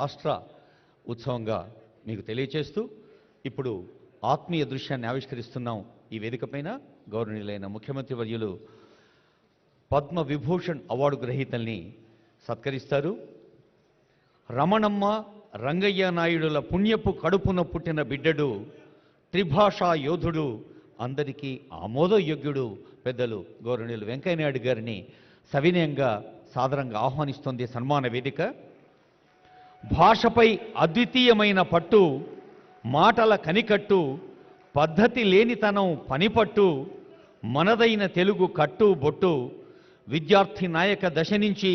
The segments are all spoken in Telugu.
రాష్ట్ర ఉత్సవంగా మీకు తెలియచేస్తూ ఇప్పుడు ఆత్మీయ దృశ్యాన్ని ఆవిష్కరిస్తున్నాం. ఈ వేదికపైన గౌరవనీయులైన ముఖ్యమంత్రి వర్యులు పద్మ విభూషణ్ అవార్డు గ్రహీతల్ని సత్కరిస్తారు. రమణమ్మ రంగయ్య నాయుడుల పుణ్యపు కడుపున పుట్టిన బిడ్డడు, త్రిభాషా యోధుడు, అందరికీ ఆమోదయోగ్యుడు పెద్దలు గౌరవనీయులు వెంకయ్యనాయుడు గారిని సవినయంగా సాదరంగా ఆహ్వానిస్తోంది సన్మాన వేదిక. భాషపై అద్వితీయమైన పట్టు, మాటల కనికట్టు, పద్ధతి లేనితనం పనిపట్టు, మనదైన తెలుగు కట్టు బొట్టు, విద్యార్థి నాయక దశ నుంచి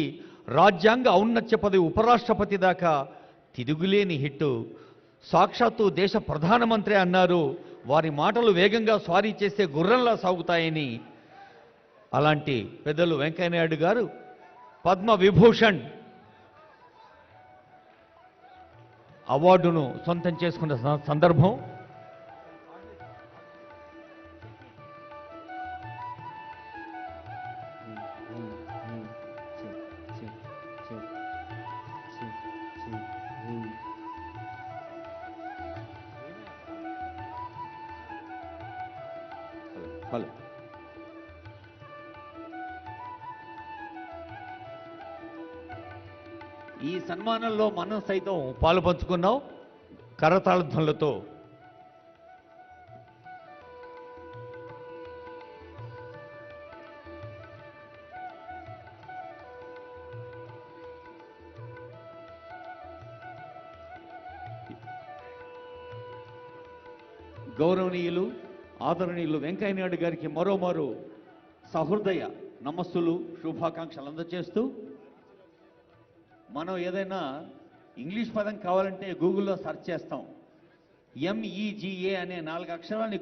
రాజ్యాంగ ఔన్నత్య పదవి ఉపరాష్ట్రపతి దాకా తిరుగులేని హిట్టు. సాక్షాత్తు దేశ ప్రధానమంత్రి అన్నారు, వారి మాటలు వేగంగా స్వారీ చేసే గుర్రంలా సాగుతాయని. అలాంటి పెద్దలు వెంకయ్యనాయుడు గారు పద్మ విభూషణ్ అవార్డును సొంతం చేసుకున్న సందర్భం. హలో, ఈ సన్మానంలో మనం సైతం పాలు పంచుకున్నాం కరతాళ ధ్వనులతో. గౌరవనీయులు ఆదరణీయులు వెంకయ్యనాయుడు గారికి మరోమారు సహృదయ నమస్సులు శుభాకాంక్షలు అందజేస్తూ, మనం ఏదైనా ఇంగ్లీష్ పదం కావాలంటే గూగుల్లో సెర్చ్ చేస్తాం. MEGA అనే 4 అక్షరాన్ని